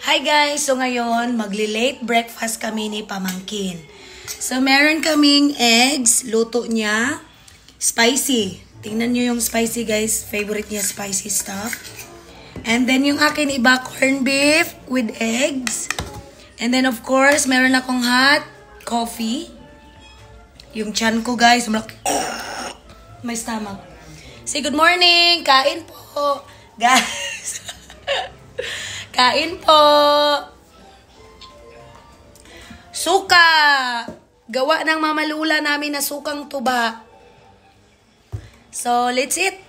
Hi guys! So ngayon, magli-late breakfast kami ni Pamangkin. So meron kaming eggs, luto niya, spicy. Tingnan nyo yung spicy guys, favorite niya spicy stuff. And then yung akin iba, corned beef with eggs. And then of course, meron akong hot coffee. Yung chan ko guys, may stomach. Say good morning! Kain po! Guys! Kain po! Suka! Gawa ng mamalula namin na sukang tuba. So, let's eat!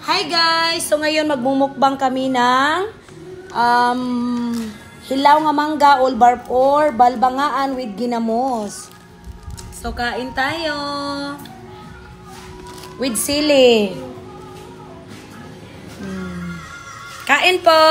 Hi guys! So ngayon magmumukbang kami ng hilaw nga mangga, olbarp or balbangaan with ginamos. So kain tayo. With sili. Kain po!